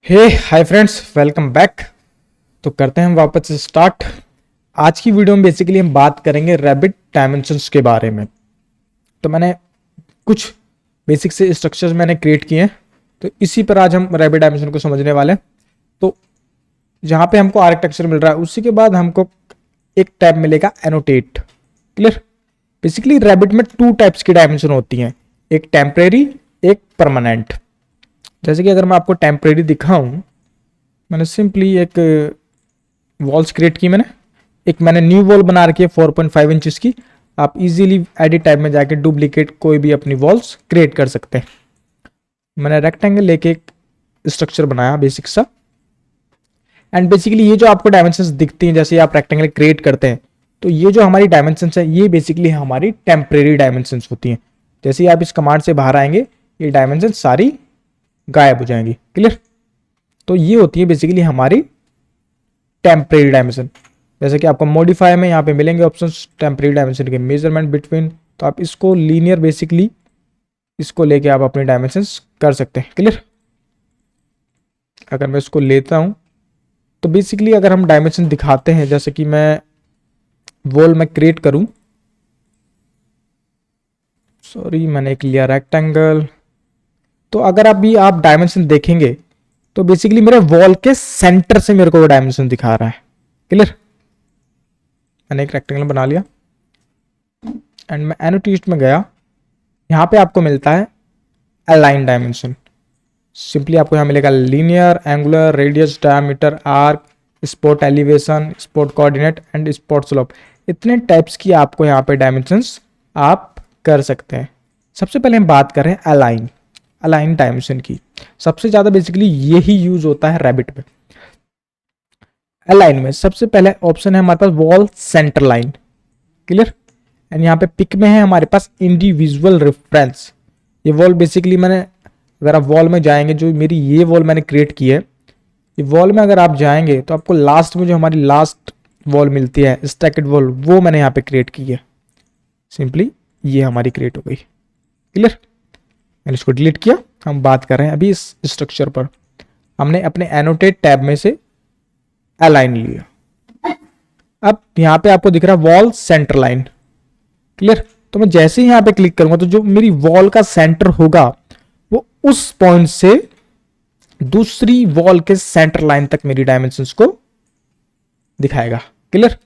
हे hi friends, welcome back. तो करते हैं हम वापस से स्टार्ट। आज की वीडियो में बेसिकली हम बात करेंगे रैबिट डायमेंशंस के बारे में। तो मैंने कुछ बेसिक से स्ट्रक्चर्स मैंने क्रिएट किए हैं, तो इसी पर आज हम रैबिट डायमेंशन को समझने वाले हैं। तो जहाँ पे हमको आर्किटेक्चर मिल रहा है, उसी के बाद हमको एक टैब मिलेगा एनोटेट। क्लियर। बेसिकली रैबिट में टू टाइप्स की डायमेंशन होती हैं, एक टेम्परेरी, एक परमानेंट। जैसे कि अगर मैं आपको टेम्परेरी दिखाऊं, मैंने सिंपली एक वॉल्स क्रिएट की। मैंने न्यू वॉल बना रखी है 4.5 इंचेस की। आप इजीली एडिट टाइप में जाके डुप्लीकेट कोई भी अपनी वॉल्स क्रिएट कर सकते हैं। मैंने रेक्टेंगल लेके एक स्ट्रक्चर बनाया बेसिक सा। एंड बेसिकली ये जो आपको डायमेंशंस दिखती हैं जैसे आप रेक्टेंगल क्रिएट करते हैं, तो ये जो हमारी डायमेंशंस है ये बेसिकली हमारी टेम्परेरी डायमेंशंस होती हैं। जैसे ही आप इस कमांड से बाहर आएंगे, ये डायमेंशन सारी गायब हो जाएंगी। क्लियर। तो ये होती है बेसिकली हमारी टेम्परेरी डायमेंशन। जैसे कि आपको मॉडिफाई में यहाँ पे मिलेंगे ऑप्शंस टेम्परेरी डायमेंशन के, मेजरमेंट बिटवीन। तो आप इसको लीनियर बेसिकली इसको लेके आप अपनी डायमेंशंस कर सकते हैं। क्लियर। अगर मैं इसको लेता हूँ तो बेसिकली अगर हम डायमेंशन दिखाते हैं, जैसे कि मैं वॉल में क्रिएट करूं, सॉरी मैंने एक लिया रेक्टेंगल। तो अगर अभी आप डायमेंशन देखेंगे तो बेसिकली मेरे वॉल के सेंटर से मेरे को वो डायमेंशन दिखा रहा है। क्लियर। मैंने एक रेक्टेंगल बना लिया एंड मैं एनोटेट में गया। यहां पे आपको मिलता है अलाइन डायमेंशन। सिंपली आपको यहां मिलेगा linear, angular, radius, diameter, arc, spot elevation, spot coordinate and spot slope. इतने टाइप्स की आपको यहाँ पे डायमेंशंस आप कर सकते हैं। सबसे पहले हम बात कर रहे हैं अलाइन डायमेंशन की। सबसे ज्यादा बेसिकली यही यूज होता है रैबिट में। अलाइन में सबसे पहले ऑप्शन है हमारे पास wall center line. Clear. And यहाँ पे पिक में है हमारे पास इंडिविजुअल रेफरेंस। ये वॉल बेसिकली मैंने, अगर आप वॉल में जाएंगे, जो मेरी ये वॉल मैंने क्रिएट की है, ये वॉल में अगर आप जाएंगे तो आपको लास्ट में जो हमारी लास्ट वॉल मिलती है स्टैकेड वॉल, वो मैंने यहाँ पे क्रिएट की है। सिंपली ये हमारी क्रिएट हो गई। क्लियर। मैंने इसको डिलीट किया। हम बात कर रहे हैं अभी इस स्ट्रक्चर पर। हमने अपने एनोटेट टैब में से अलाइन लिया। अब यहां पे आपको दिख रहा है वॉल सेंटर लाइन। क्लियर। तो मैं जैसे ही यहां पे क्लिक करूंगा तो जो मेरी वॉल का सेंटर होगा वो उस पॉइंट से दूसरी वॉल के सेंटर लाइन तक मेरी डायमेंशंस को दिखाएगा। क्लियर।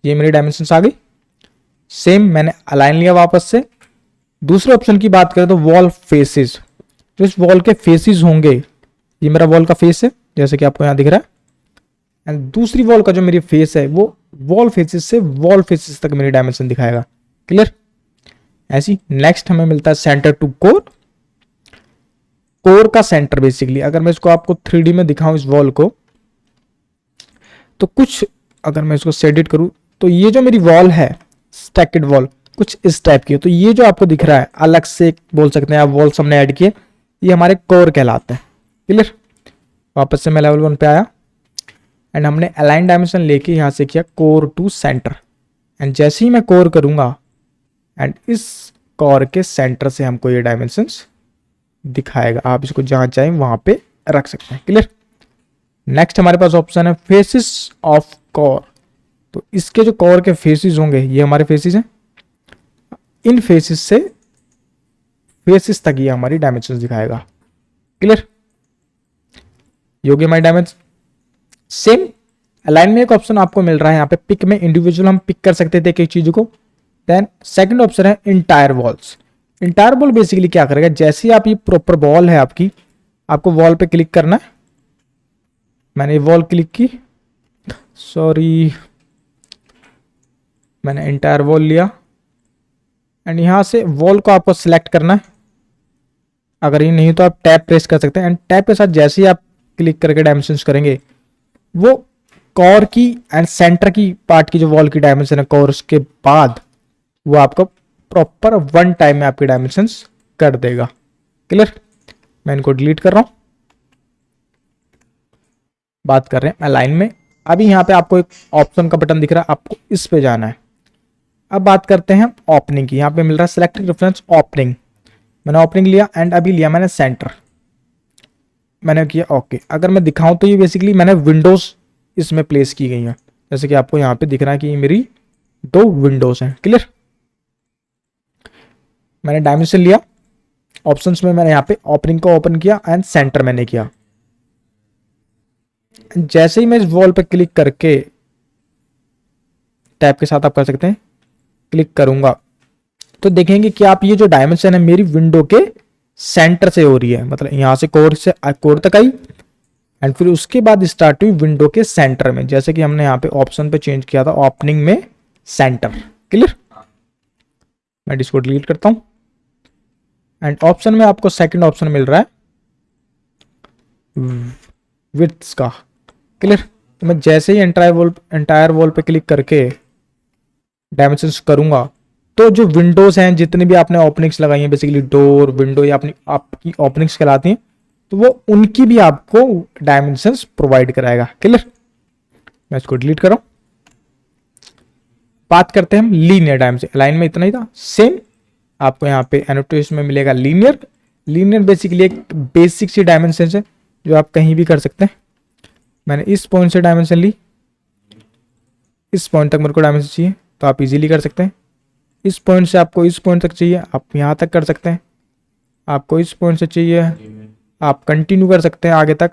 ये मेरी डायमेंशंस आ गई। सेम मैंने अलाइन लिया वापस से। दूसरे ऑप्शन की बात करें तो वॉल फेसेस। जो इस वॉल के फेसेस होंगे, ये मेरा वॉल का फेस है जैसे कि आपको यहां दिख रहा है। एंड दूसरी वॉल का जो मेरी फेस है वो वॉल फेसेस से वॉल फेसेस तक मेरी डायमेंशन दिखाएगा। क्लियर। ऐसी नेक्स्ट हमें मिलता है सेंटर टू कोर। कोर का सेंटर बेसिकली अगर मैं इसको आपको 3D में दिखाऊं इस वॉल को, तो कुछ अगर मैं इसको सेडिट करूं तो ये जो मेरी वॉल है स्टैकेड वॉल कुछ इस टाइप की है। तो ये जो आपको दिख रहा है अलग से बोल सकते हैं आप वॉल्स हमने ऐड किए, ये हमारे कोर कहलाते हैं। क्लियर। वापस से मैं लेवल 1 पे आया एंड हमने अलाइन डायमेंशन लेके यहां से किया कोर टू सेंटर। एंड जैसे ही मैं कोर करूंगा एंड इस कोर के सेंटर से हमको ये डायमेंशंस दिखाएगा। आप इसको जहां चाहें वहां पे रख सकते हैं। क्लियर। नेक्स्ट हमारे पास ऑप्शन है फेसिस ऑफ कोर। तो इसके जो कोर के फेसिस होंगे, ये हमारे फेसिस हैं। इन फेसिस से फेसिस तक ये हमारी डायमेंशंस दिखाएगा। क्लियर। योगी हमारी डायमेंशन। सेम अलाइन में एक ऑप्शन आपको मिल रहा है यहाँ पे पिक में, इंडिविजुअल हम पिक कर सकते थे एक एक चीज को। देन सेकंड ऑप्शन है entire walls. Entire wall basically क्या करेगा, जैसे ही आप ये प्रॉपर वॉल है आपकी, आपको वॉल पे क्लिक करना है। मैंने वॉल क्लिक की, सॉरी मैंने इंटायर वॉल लिया एंड यहां से वॉल को आपको सिलेक्ट करना है। अगर ये नहीं तो आप टैब प्रेस कर सकते हैं एंड टैब के साथ जैसे ही आप क्लिक करके डायमेंशंस करेंगे, वो कोर की एंड सेंटर की पार्ट की जो वॉल की डायमेंशन है कोर, उसके बाद वो आपको प्रॉपर 1 टाइम में आपकी डायमेंशंस कर देगा। क्लियर। मैं इनको डिलीट कर रहा हूं। बात कर रहे हैं अलाइन में। अभी यहां पे आपको एक ऑप्शन का बटन दिख रहा है, आपको इस पे जाना है। अब बात करते हैं ओपनिंग की। यहां पे मिल रहा है सिलेक्ट रेफरेंस ओपनिंग। मैंने ओपनिंग लिया एंड अभी लिया मैंने सेंटर। मैंने किया ओके। अगर मैं दिखाऊं तो ये बेसिकली मैंने विंडोज इसमें प्लेस की गई हैं, जैसे कि आपको यहाँ पे दिख रहा है कि ये मेरी 2 विंडोज हैं। क्लियर। मैंने डायमेंशन लिया, ऑप्शंस में मैंने यहाँ पे ओपनिंग को ओपन किया एंड सेंटर मैंने किया। जैसे ही मैं इस वॉल पे क्लिक करके, टैब के साथ आप कर सकते हैं, क्लिक करूंगा तो देखेंगे कि आप ये जो डायमेंशन है मेरी विंडो के सेंटर से हो रही है, मतलब यहां से कोर तक आई एंड फिर उसके बाद स्टार्ट हुई विंडो के सेंटर में, जैसे कि हमने यहाँ पे ऑप्शन पे चेंज किया था ओपनिंग में सेंटर। क्लियर। मैं इसको डिलीट करता हूं एंड ऑप्शन में आपको सेकंड ऑप्शन मिल रहा है विड्थ का। क्लियर। तो मैं जैसे ही एंटायर वॉल पे क्लिक करके डायमेंशंस करूंगा तो जो विंडोज हैं जितनी भी आपने ओपनिंग्स लगाई हैं, बेसिकली डोर विंडो या अपनी आपकी ओपनिंग्स कहलाती हैं, तो वो उनकी भी आपको डायमेंशंस प्रोवाइड कराएगा। क्लियर। मैं इसको डिलीट कर रहा हूं। बात करते हैं हम लीनियर डायमेंशन। लाइन में इतना ही था। सेम आपको यहाँ पे एनोटेशन में मिलेगा लीनियर। लीनियर बेसिकली एक बेसिक सी डायमेंशन है जो आप कहीं भी कर सकते हैं। मैंने इस पॉइंट से डायमेंशन ली, इस पॉइंट तक मेरे को डायमेंशन चाहिए तो आप इजीली कर सकते हैं। इस पॉइंट से आपको इस पॉइंट तक चाहिए, आप यहाँ तक कर सकते हैं। आपको इस पॉइंट से चाहिए, आप कंटिन्यू कर सकते हैं आगे तक,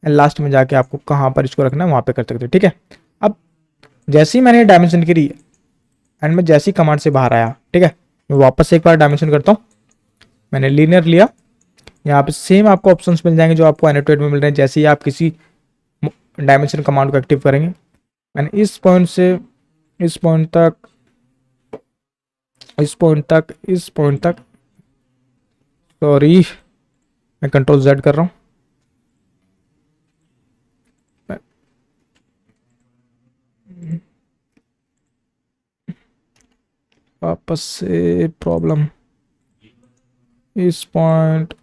एंड लास्ट में जाके आपको कहाँ पर इसको रखना है वहाँ पे कर सकते हैं। ठीक है। अब जैसे ही मैंने डायमेंशन करी एंड मैं जैसे ही कमांड से बाहर आया, ठीक है, मैं वापस से एक बार डायमेंशन करता हूँ। मैंने लीनियर लिया, यहाँ पे सेम आपको ऑप्शंस मिल जाएंगे जो आपको एनोटेट में मिल रहे हैं जैसे ही आप किसी डायमेंशन कमांड को एक्टिव करेंगे। मैंने इस पॉइंट से इस पॉइंट तक, इस पॉइंट तक, इस पॉइंट तक, सॉरी मैं कंट्रोल Z कर रहा हूं। वापस से प्रॉब्लम, इस पॉइंट,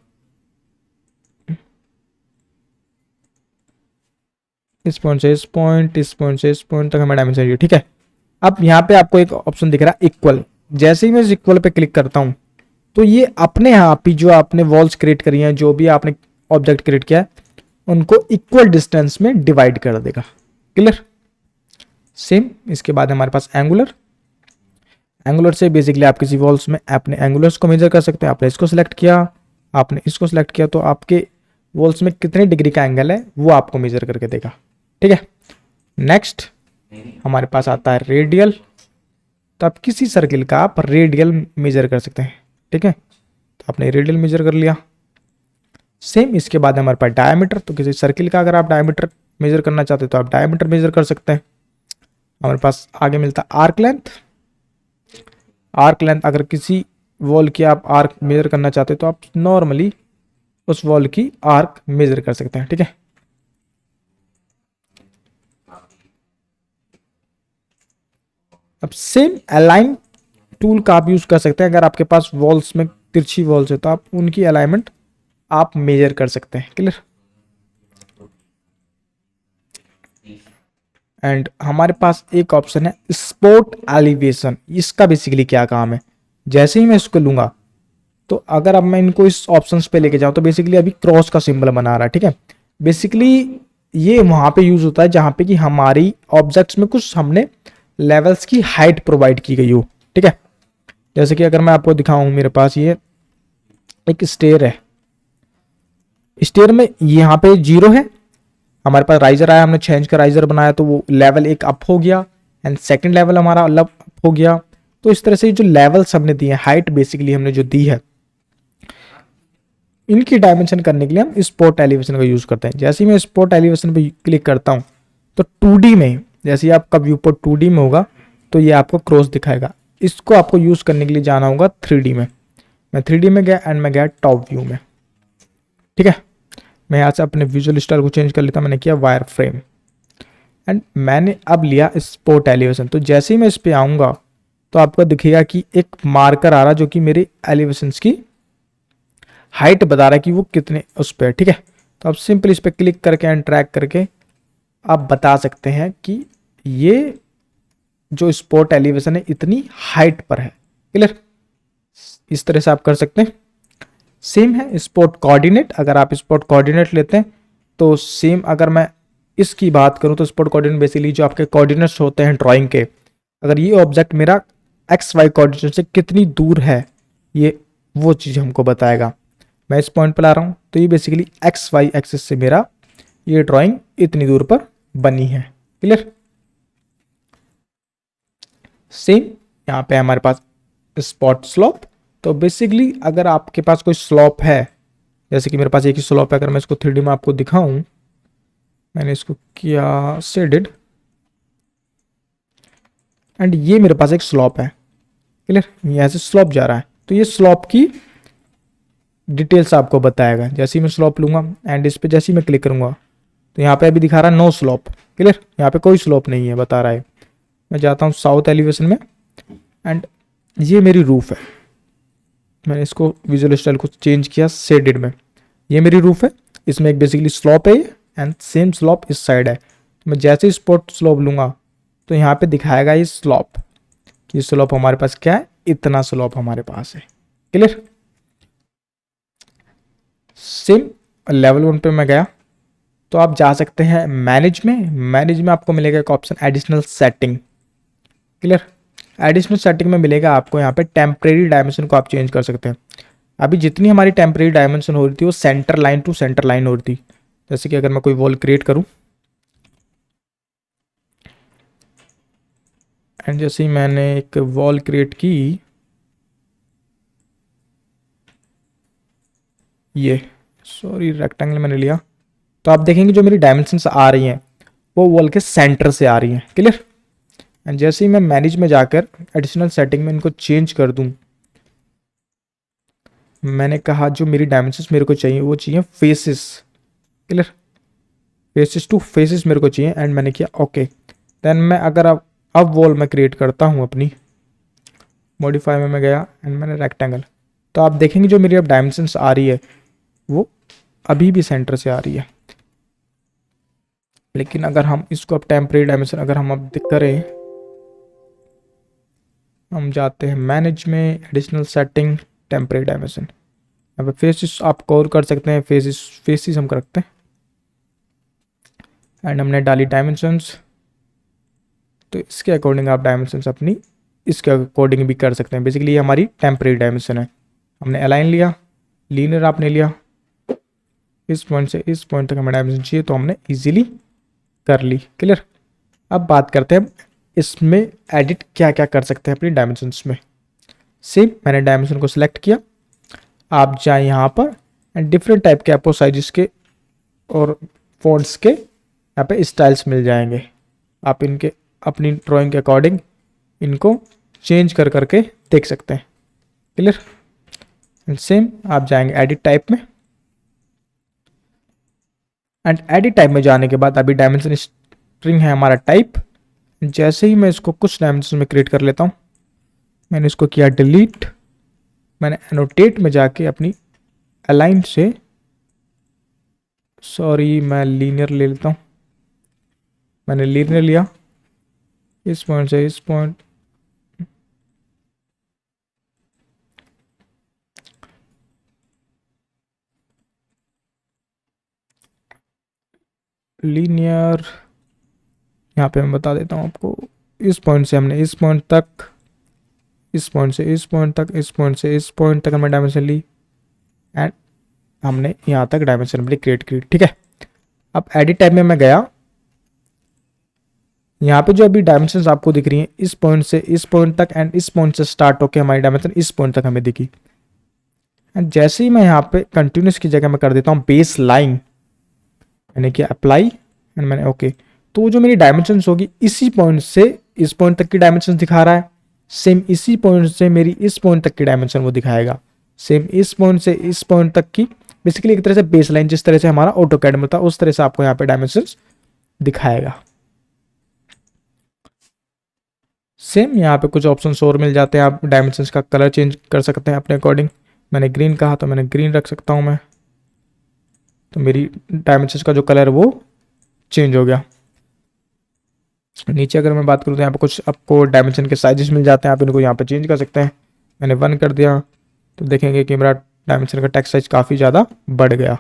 इस पॉइंट से इस पॉइंट, इस पॉइंट से इस पॉइंट तक हमें डायमेंशन चाहिए। ठीक है। अब यहाँ पे आपको एक ऑप्शन दिख रहा है इक्वल। जैसे ही मैं इस इक्वल पे क्लिक करता हूं तो ये अपने आप ही जो आपने वॉल्स क्रिएट करी हैं, जो भी आपने ऑब्जेक्ट क्रिएट किया है, उनको इक्वल डिस्टेंस में डिवाइड कर देगा। क्लियर। सेम इसके बाद हमारे पास एंगुलर। एंगुलर से बेसिकली आप किसी वॉल्स में अपने एंगुलर्स को मेजर कर सकते हैं। आपने इसको सिलेक्ट किया, आपने इसको सिलेक्ट किया, तो आपके वॉल्स में कितने डिग्री का एंगल है वो आपको मेजर करके देगा। ठीक है। नेक्स्ट हमारे पास आता है रेडियल। तो आप किसी सर्किल का आप रेडियल मेजर कर सकते हैं। ठीक है। तो आपने रेडियल मेजर कर लिया। सेम इसके बाद हमारे पास डायमीटर। तो किसी सर्किल का अगर आप डायमीटर मेजर करना चाहते हैं तो आप डायमीटर मेजर कर सकते हैं। हमारे पास आगे मिलता है आर्क लेंथ। आर्क लेंथ अगर किसी वॉल की आप आर्क मेजर करना चाहते हैं तो आप नॉर्मली उस वॉल की आर्क मेजर कर सकते हैं। ठीक है। अब सेम अलाइन टूल का आप यूज कर सकते हैं। अगर आपके पास वॉल्स में तिरछी वॉल्स है तो आप उनकी अलाइनमेंट आप मेजर कर सकते हैं। क्लियर। एंड हमारे पास एक ऑप्शन है स्पोर्ट एलिवेशन। इसका बेसिकली क्या काम है, जैसे ही मैं इसको लूंगा तो अगर अब मैं इनको इस ऑप्शंस पे लेके जाऊं तो बेसिकली अभी क्रॉस का सिंबल बना रहा है। ठीक है। बेसिकली ये वहां पे यूज होता है जहां पे कि हमारी ऑब्जेक्ट्स में कुछ हमने लेवल्स की हाइट प्रोवाइड की गई हो। ठीक है। जैसे कि अगर मैं आपको दिखाऊं, मेरे पास ये एक स्टेयर है। स्टेयर में यहाँ पे 0 है, हमारे पास राइजर आया, हमने चेंज का राइजर बनाया तो वो लेवल एक अप हो गया एंड सेकंड लेवल हमारा अलग अप हो गया। तो इस तरह से जो लेवल्स हमने दिए, हाइट बेसिकली हमने जो दी है, इनकी डायमेंशन करने के लिए हम स्पॉट एलिवेशन का यूज करते हैं। जैसे ही मैं स्पॉट एलिवेशन पे क्लिक करता हूं तो 2D में, जैसे ही आपका व्यू पोर्ट 2D में होगा तो ये आपको क्रॉस दिखाएगा। इसको आपको यूज करने के लिए जाना होगा 3D में। मैं 3D में गया एंड मैं गया टॉप व्यू में। ठीक है। मैं यहाँ से अपने विजुअल स्टाइल को चेंज कर लेता। मैंने किया वायर फ्रेम एंड मैंने अब लिया स्पॉट एलिवेशन। तो जैसे ही मैं इस पे आऊंगा तो आपको दिखेगा कि एक मार्कर आ रहा जो कि मेरे एलिवेशंस की हाइट बता रहा है कि वो कितने उस पर। ठीक है। तो आप सिंपल इस पर क्लिक करके एंड ट्रैक करके आप बता सकते हैं कि ये जो स्पॉट एलिवेशन है इतनी हाइट पर है। क्लियर। इस तरह से आप कर सकते हैं। सेम है स्पॉट कोऑर्डिनेट। अगर आप स्पॉट कोऑर्डिनेट लेते हैं तो सेम, अगर मैं इसकी बात करूं तो स्पॉट कोऑर्डिनेट बेसिकली जो आपके कोऑर्डिनेट्स होते हैं ड्राइंग के, अगर ये ऑब्जेक्ट मेरा एक्स वाई कोऑर्डिनेट से कितनी दूर है, ये वो चीज़ हमको बताएगा। मैं इस पॉइंट पर ला रहा हूँ तो ये बेसिकली एक्स वाई एक्सिस से मेरा ये ड्राइंग इतनी दूर पर बनी है। क्लियर। सेम यहाँ पे हमारे पास स्पॉट स्लोप। तो बेसिकली अगर आपके पास कोई स्लोप है, जैसे कि मेरे पास एक ही स्लोप है, अगर मैं इसको 3D में आपको दिखाऊं, मैंने इसको किया शेडेड एंड ये मेरे पास एक स्लोप है। क्लियर। यहाँ से स्लोप जा रहा है तो ये स्लोप की डिटेल्स आपको बताएगा। जैसे ही मैं स्लोप लूंगा एंड इस पे जैसे ही मैं क्लिक करूंगा तो यहाँ पे अभी दिखा रहा है नो स्लोप। क्लियर। यहाँ पे कोई स्लोप नहीं है बता रहा है। मैं जाता हूँ साउथ एलिवेशन में एंड ये मेरी रूफ है। मैंने इसको विजुअल स्टाइल को चेंज किया शेडेड में। ये मेरी रूफ है, इसमें एक बेसिकली स्लोप है एंड सेम स्लोप इस साइड है। तो मैं जैसे ही स्पॉट स्लोप लूंगा तो यहाँ पे दिखाएगा ये स्लोप। ये स्लोप हमारे पास क्या है, इतना स्लोप हमारे पास है। क्लियर। सेम लेवल 1 पे मैं गया तो आप जा सकते हैं मैनेज में। मैनेज में आपको मिलेगा एक option additional setting. Clear. Additional setting में मिलेगा आपको यहाँ पे टेम्परेरी डायमेंशन को आप चेंज कर सकते हैं। अभी जितनी हमारी टेम्परेरी डायमेंशन हो रही थी वो centre line to centre line हो रही थी। जैसे कि अगर मैं कोई वॉल क्रिएट करूं एंड जैसे ही मैंने एक वॉल क्रिएट की, ये सॉरी रेक्टेंगल मैंने लिया, तो आप देखेंगे जो मेरी डायमेंशंस आ रही हैं वो वॉल के सेंटर से आ रही हैं। क्लियर। एंड जैसे ही मैं मैनेज में जाकर एडिशनल सेटिंग में इनको चेंज कर दूं, मैंने कहा जो मेरी डायमेंशंस मेरे को चाहिए वो चाहिए faces. Clear. Faces to faces मेरे को चाहिए एंड मैंने किया ओके। देन मैं अगर अब वॉल मैं क्रिएट करता हूँ अपनी, मॉडिफाई में मैं गया एंड मैंने रेक्टेंगल, तो आप देखेंगे जो मेरी अब डायमेंशंस आ रही है वो अभी भी सेंटर से आ रही है। लेकिन अगर हम इसको अब टेम्परेरी डायमेंशन अगर हम अब करें, हम जाते हैं मैनेज में एडिशनल सेटिंग टेम्परेरी डायमेंशन। यहाँ पे फेसेस आप कवर कर सकते हैं, फेसेस हम रखते हैं एंड हमने डाली डायमेंशंस। तो इसके अकॉर्डिंग आप डायमेंशंस अपनी इसके अकॉर्डिंग भी कर सकते हैं। बेसिकली ये हमारी टेम्परेरी डायमेंशन है। हमने अलाइन लिया, लीनियर आपने लिया, इस पॉइंट से इस पॉइंट तक हमें डायमेंशन चाहिए तो हमने इजीली कर ली। क्लियर। अब बात करते हैं इसमें एडिट क्या क्या कर सकते हैं अपनी डायमेंशंस में। सेम मैंने डायमेंशन को सिलेक्ट किया, आप जाए यहाँ पर एंड डिफरेंट टाइप के आपको साइजेस के और फॉन्ट्स के यहाँ पे स्टाइल्स मिल जाएंगे। आप इनके अपनी ड्राइंग के अकॉर्डिंग इनको चेंज कर करके देख सकते हैं। क्लियर। एंड सेम आप जाएंगे एडिट टाइप में एंड एडिट टाइप में जाने के बाद अभी डायमेंशन स्ट्रिंग है हमारा टाइप। जैसे ही मैं इसको कुछ डायमेंशन में क्रिएट कर लेता हूँ, मैंने इसको किया डिलीट, मैंने एनोटेट में जाके अपनी अलाइन से, सॉरी मैं लीनियर ले लेता हूँ, मैंने लीनियर लिया इस पॉइंट से इस पॉइंट, लीनियर यहाँ पे मैं बता देता हूँ आपको, इस पॉइंट से हमने इस पॉइंट तक, इस पॉइंट से इस पॉइंट तक, इस पॉइंट से इस पॉइंट तक हमने डायमेंशन ली एंड हमने यहाँ तक डायमेंशन अपनी क्रिएट की। ठीक है। अब एडिट टाइप में मैं गया, यहाँ पे जो अभी डायमेंशंस आपको दिख रही हैं इस पॉइंट से इस पॉइंट तक एंड इस पॉइंट से स्टार्ट होकर हमारी डायमेंशन इस पॉइंट तक हमें दिखी। एंड जैसे ही मैं यहाँ पे कंटिन्यूस की जगह मैं कर देता हूँ बेस लाइन, मैंने किया अप्लाई एंड मैंने ओके, तो जो मेरी डायमेंशंस होगी इसी पॉइंट से इस पॉइंट तक की डायमेंशन दिखा रहा है। सेम इसी पॉइंट से मेरी इस पॉइंट तक की डायमेंशन वो दिखाएगा। सेम इस पॉइंट से इस पॉइंट तक की, बेसिकली एक तरह से बेस लाइन जिस तरह से हमारा ऑटोकैड में होता है उस तरह से आपको यहाँ पे डायमेंशंस दिखाएगा। सेम यहाँ पे कुछ ऑप्शन और मिल जाते हैं, आप डायमेंशंस का कलर चेंज कर सकते हैं अपने अकॉर्डिंग। मैंने ग्रीन कहा तो मैंने ग्रीन रख सकता हूँ मैं, तो मेरी डायमेंशंस का जो कलर है वो चेंज हो गया। नीचे अगर मैं बात करूँ तो यहाँ पे कुछ आपको डायमेंशन के साइजेस मिल जाते हैं, आप इनको यहाँ पे चेंज कर सकते हैं। मैंने 1 कर दिया तो देखेंगे कि मेरा डायमेंशन का टेक्स्ट साइज काफ़ी ज़्यादा बढ़ गया।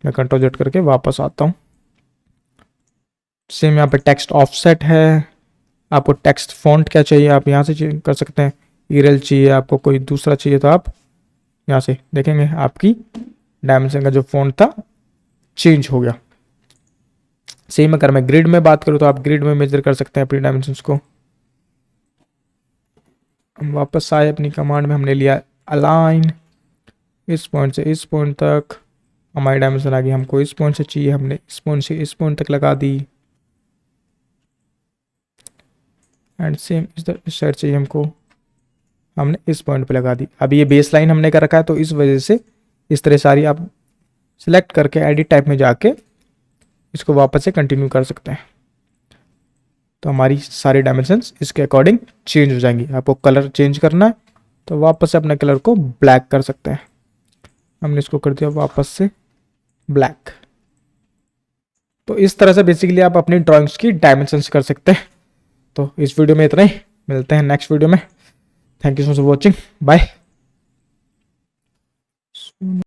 मैं कंट्रोल जेड करके वापस आता हूँ। सेम यहाँ पे टेक्स्ट ऑफसेट है। आपको टेक्स्ट फॉन्ट क्या चाहिए आप यहाँ से चेंज कर सकते हैं। इरेल चाहिए आपको, कोई दूसरा चाहिए तो आप यहाँ से देखेंगे आपकी डायमेंशन का जो फॉन्ट था चेंज हो गया। सेम अगर मैं ग्रिड में बात करूँ तो आप ग्रिड में मेजर कर सकते हैं अपनी डायमेंशंस को। हम वापस आए अपनी कमांड में, हमने लिया अलाइन, इस पॉइंट से इस पॉइंट तक हमारी डायमेंशन आ गई। हमको इस पॉइंट से चाहिए, हमने इस पॉइंट से इस पॉइंट तक लगा दी। एंड सेम इस साइड चाहिए हमको, हमने इस पॉइंट पे लगा दी। अब ये बेस लाइन हमने कर रखा है तो इस वजह से इस तरह सारी आप सिलेक्ट करके एडिट टाइप में जाके इसको वापस से कंटिन्यू कर सकते हैं। तो हमारी सारी डायमेंशंस इसके अकॉर्डिंग चेंज हो जाएंगी। आपको कलर चेंज करना है तो वापस से अपने कलर को ब्लैक कर सकते हैं। हमने इसको कर दिया वापस से ब्लैक। तो इस तरह से बेसिकली आप अपनी ड्राइंग्स की डायमेंशंस कर सकते हैं। तो इस वीडियो में इतना ही, मिलते हैं नेक्स्ट वीडियो में। Thank you so much for watching, bye.